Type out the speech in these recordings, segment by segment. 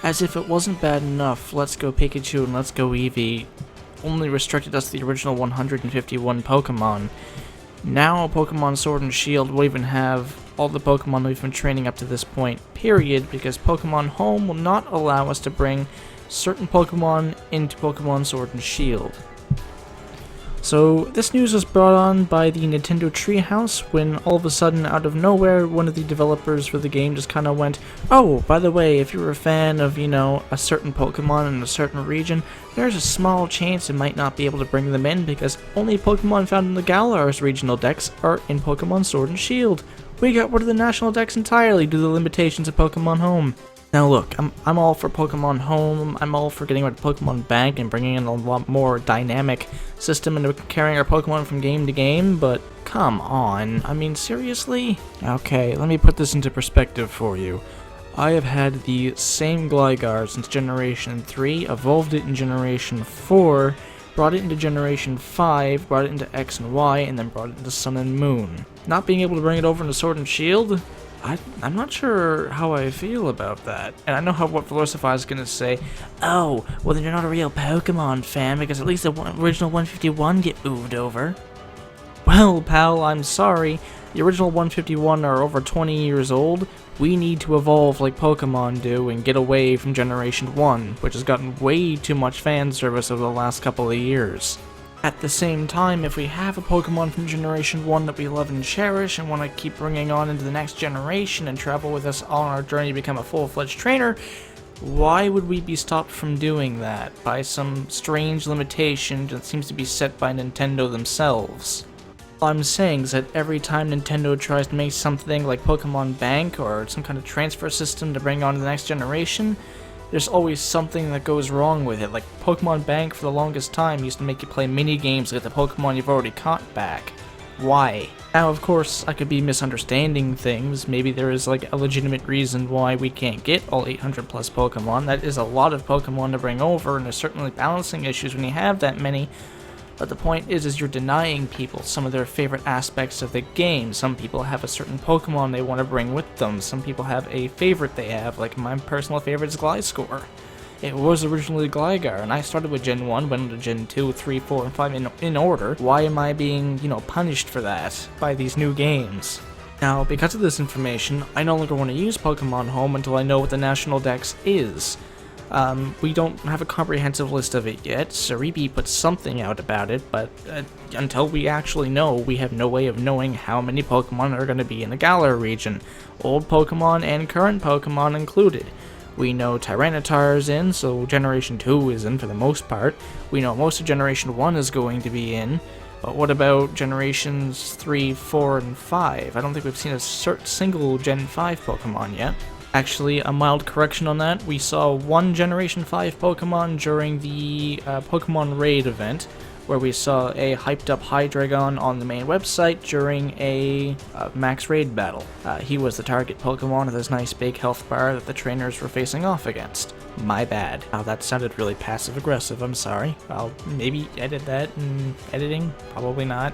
As if it wasn't bad enough, Let's Go Pikachu and Let's Go Eevee only restricted us to the original 151 Pokemon. Now Pokemon Sword and Shield will even have all the Pokemon we've been training up to this point, period, because Pokemon Home will not allow us to bring certain Pokemon into Pokemon Sword and Shield. So this news was brought on by the Nintendo Treehouse when all of a sudden, out of nowhere, one of the developers for the game just kind of went, "Oh, by the way, if you're a fan of, a certain Pokemon in a certain region, there's a small chance it might not be able to bring them in because only Pokemon found in the Galar's regional dex are in Pokemon Sword and Shield. We got rid of the national dex entirely due to the limitations of Pokemon Home." Now look, I'm all for Pokemon Home, I'm all for getting rid of Pokemon Bank and bringing in a lot more dynamic system into carrying our Pokemon from game to game, but come on, I mean seriously? Okay, let me put this into perspective for you. I have had the same Gligar since Generation 3, evolved it in Generation 4, brought it into Generation 5, brought it into X and Y, and then brought it into Sun and Moon. Not being able to bring it over into Sword and Shield? I'm not sure how I feel about that. And I know what Velocify is going to say. "Oh, well then you're not a real Pokemon fan because at least the original 151 get moved over." Well, pal, I'm sorry. The original 151 are over 20 years old. We need to evolve like Pokemon do and get away from Generation 1, which has gotten way too much fan service over the last couple of years. At the same time, if we have a Pokemon from Generation 1 that we love and cherish and want to keep bringing on into the next generation and travel with us on our journey to become a full-fledged trainer, why would we be stopped from doing that by some strange limitation that seems to be set by Nintendo themselves? All I'm saying is that every time Nintendo tries to make something like Pokemon Bank or some kind of transfer system to bring on to the next generation, there's always something that goes wrong with it. Like Pokemon Bank for the longest time used to make you play mini games to get the Pokemon you've already caught back. Why? Now of course I could be misunderstanding things, maybe there is like a legitimate reason why we can't get all 800 plus Pokemon. That is a lot of Pokemon to bring over, and there's certainly balancing issues when you have that many. But the point is you're denying people some of their favorite aspects of the game. Some people have a certain Pokemon they want to bring with them. Some people have a favorite they have, like my personal favorite is Gliscor. It was originally Gligar, and I started with Gen 1, went into Gen 2, 3, 4, and 5 in order. Why am I being, punished for that by these new games? Now, because of this information, I no longer want to use Pokemon Home until I know what the National Dex is. We don't have a comprehensive list of it yet. Cerebi put something out about it, but until we actually know, we have no way of knowing how many Pokemon are going to be in the Galar region. Old Pokemon and current Pokemon included. We know Tyranitar's in, so Generation 2 is in for the most part. We know most of Generation 1 is going to be in, but what about Generations 3, 4, and 5? I don't think we've seen a single Gen 5 Pokemon yet. Actually, a mild correction on that, we saw one Generation 5 Pokemon during the Pokemon Raid event, where we saw a hyped up Hydreigon on the main website during a max raid battle. He was the target Pokemon with his nice big health bar that the trainers were facing off against. My bad. Oh, that sounded really passive aggressive, I'm sorry. I'll maybe edit that in editing, probably not.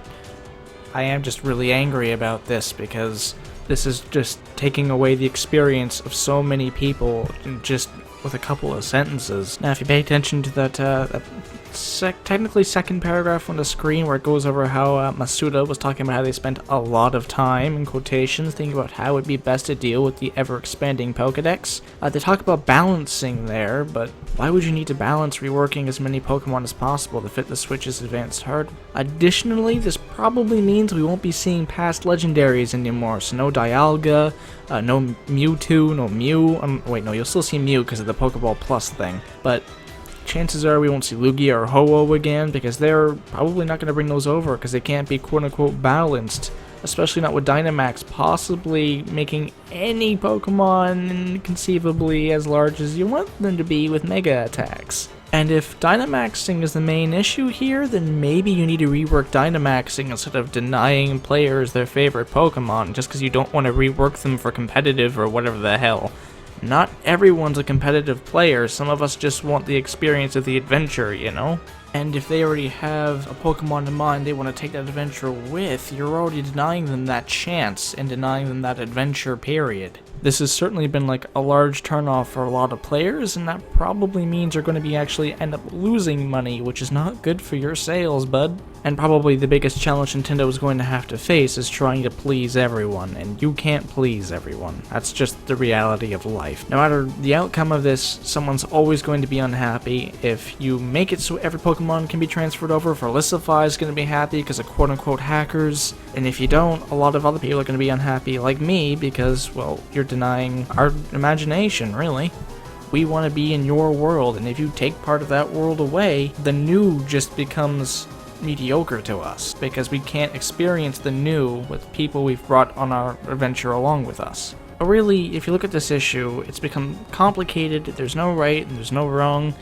I am just really angry about this because this is just taking away the experience of so many people just with a couple of sentences. Now, if you pay attention to that technically second paragraph on the screen where it goes over how Masuda was talking about how they spent a lot of time, in quotations, thinking about how it would be best to deal with the ever-expanding Pokedex. They talk about balancing there, but why would you need to balance reworking as many Pokemon as possible to fit the Switch's advanced hardware? Additionally, this probably means we won't be seeing past legendaries anymore, so no Dialga, no Mewtwo, no Mew. Wait, no, you'll still see Mew because of the Pokeball Plus thing, but chances are we won't see Lugia or Ho-Oh again because they're probably not going to bring those over because they can't be quote-unquote balanced, especially not with Dynamax possibly making any Pokemon conceivably as large as you want them to be with Mega attacks. And if Dynamaxing is the main issue here, then maybe you need to rework Dynamaxing instead of denying players their favorite Pokemon just because you don't want to rework them for competitive or whatever the hell. Not everyone's a competitive player, some of us just want the experience of the adventure, you know? And if they already have a Pokemon in mind they want to take that adventure with, you're already denying them that chance and denying them that adventure, period. This has certainly been like a large turnoff for a lot of players, and that probably means you're going to be actually end up losing money, which is not good for your sales, bud. And probably the biggest challenge Nintendo is going to have to face is trying to please everyone, and you can't please everyone. That's just the reality of life. No matter the outcome of this, someone's always going to be unhappy. If you make it so every Pokemon can be transferred over, Felicify is going to be happy because of quote-unquote hackers, and if you don't, a lot of other people are going to be unhappy, like me, because, well, you're denying our imagination, really. We want to be in your world, and if you take part of that world away, the new just becomes mediocre to us, because we can't experience the new with people we've brought on our adventure along with us. But really, if you look at this issue, it's become complicated, there's no right and there's no wrong.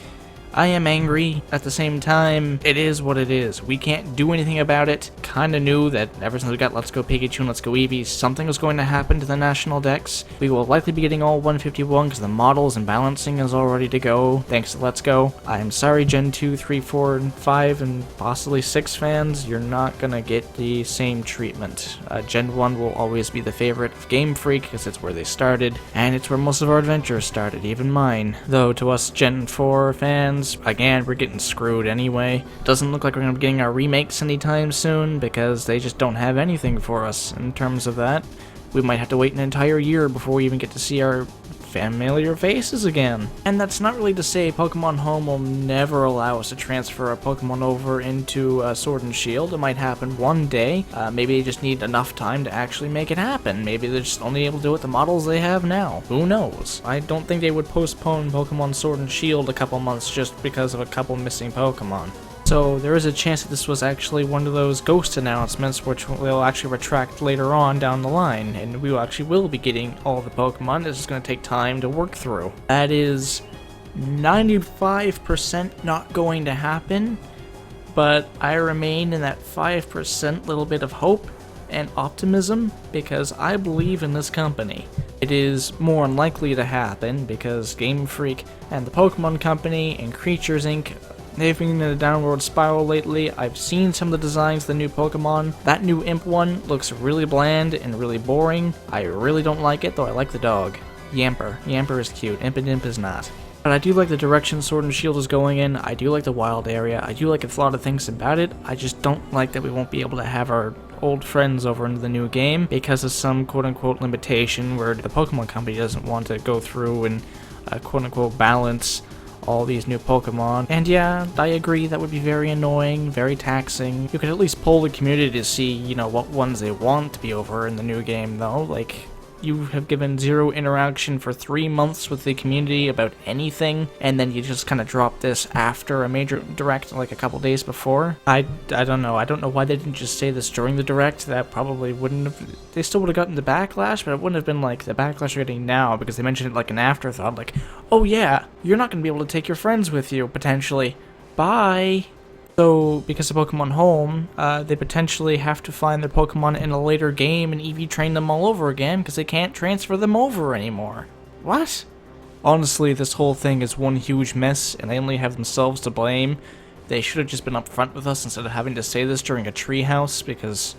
I am angry. At the same time, it is what it is. We can't do anything about it. Kinda knew that ever since we got Let's Go Pikachu and Let's Go Eevee, something was going to happen to the national dex. We will likely be getting all 151 because the models and balancing is all ready to go, thanks to Let's Go. I'm sorry Gen 2, 3, 4, and 5, and possibly 6 fans, you're not gonna get the same treatment. Gen 1 will always be the favorite of Game Freak because it's where they started, and it's where most of our adventures started, even mine. Though to us Gen 4 fans, again, we're getting screwed anyway. Doesn't look like we're going to be getting our remakes anytime soon, because they just don't have anything for us in terms of that. We might have to wait an entire year before we even get to see our familiar faces again. And that's not really to say Pokemon Home will never allow us to transfer a Pokemon over into Sword and Shield. It might happen one day. Maybe they just need enough time to actually make it happen. Maybe they're just only able to do it with the models they have now. Who knows? I don't think they would postpone Pokemon Sword and Shield a couple months just because of a couple missing Pokemon. So there is a chance that this was actually one of those ghost announcements which we'll actually retract later on down the line, and we actually will be getting all the Pokemon. It's just going to take time to work through. That is 95% not going to happen, but I remain in that 5% little bit of hope and optimism because I believe in this company. It is more unlikely to happen because Game Freak and the Pokemon Company and Creatures Inc. They've been in a downward spiral lately. I've seen some of the designs of the new Pokemon. That new Imp one looks really bland and really boring. I really don't like it, though I like the dog. Yamper. Yamper is cute. Imp and Imp is not. But I do like the direction Sword and Shield is going in. I do like the wild area. I do like a lot of things about it. I just don't like that we won't be able to have our old friends over into the new game because of some quote-unquote limitation where the Pokemon Company doesn't want to go through and quote-unquote balance all these new Pokemon. And yeah, I agree, that would be very annoying, very taxing. You could at least poll the community to see, you know, what ones they want to be over in the new game, though. Like, you have given zero interaction for 3 months with the community about anything, and then you just kind of drop this after a major direct, like a couple days before. I don't know. I don't know why they didn't just say this during the direct. That probably wouldn't have... They still would have gotten the backlash, but it wouldn't have been like the backlash you're getting now, because they mentioned it like an afterthought, like, oh yeah, you're not going to be able to take your friends with you, potentially. Bye! So, because of Pokemon Home, they potentially have to find their Pokemon in a later game and EV train them all over again because they can't transfer them over anymore. What? Honestly, this whole thing is one huge mess and they only have themselves to blame. They should have just been upfront with us instead of having to say this during a treehouse because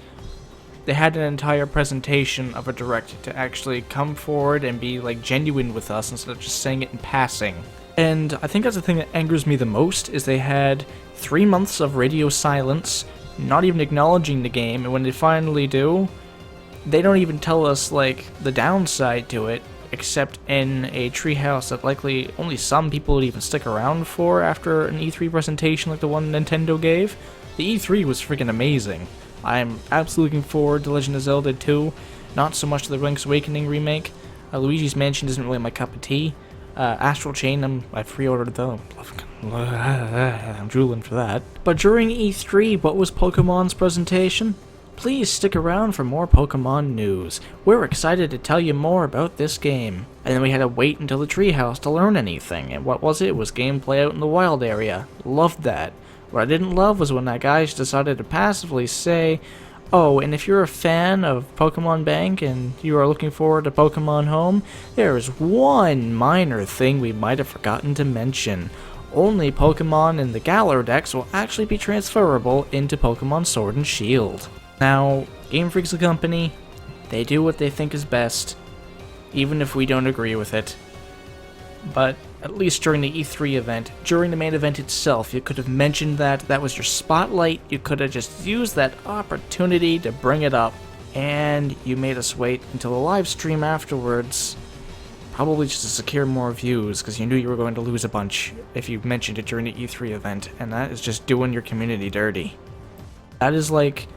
they had an entire presentation of a direct to actually come forward and be like genuine with us instead of just saying it in passing. And I think that's the thing that angers me the most, is they had 3 months of radio silence, not even acknowledging the game, and when they finally do, they don't even tell us, like, the downside to it, except in a treehouse that likely only some people would even stick around for after an E3 presentation like the one Nintendo gave. The E3 was freaking amazing. I'm absolutely looking forward to Legend of Zelda 2, not so much to the Link's Awakening remake. Luigi's Mansion isn't really my cup of tea. Astral Chain, I pre-ordered though. I'm drooling for that. But during E3, what was Pokemon's presentation? Please stick around for more Pokemon news. We're excited to tell you more about this game. And then we had to wait until the treehouse to learn anything. And what was it? It was gameplay out in the wild area. Loved that. What I didn't love was when that guy just decided to passively say, Oh, and if you're a fan of Pokemon Bank and you are looking forward to Pokemon Home, there is one minor thing we might have forgotten to mention. Only Pokemon in the Galar Dex will actually be transferable into Pokemon Sword and Shield. Now, Game Freak's a company, they do what they think is best, even if we don't agree with it. But at least during the E3 event, during the main event itself, you could have mentioned that was your spotlight, you could have just used that opportunity to bring it up, and you made us wait until the live stream afterwards, probably just to secure more views, because you knew you were going to lose a bunch if you mentioned it during the E3 event, and that is just doing your community dirty. That is like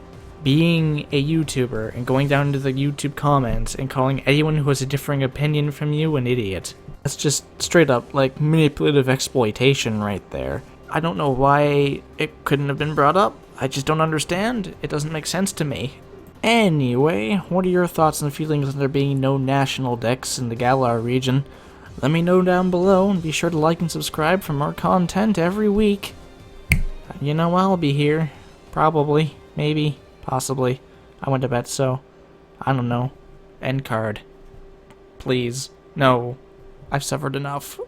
being a YouTuber and going down into the YouTube comments and calling anyone who has a differing opinion from you an idiot. That's just straight up, like, manipulative exploitation right there. I don't know why it couldn't have been brought up. I just don't understand. It doesn't make sense to me. Anyway, what are your thoughts and feelings on there being no national decks in the Galar region? Let me know down below, and be sure to like and subscribe for more content every week. You know I'll be here. Probably. Maybe. Possibly. I went to bet, so I don't know. End card. Please. No. I've suffered enough.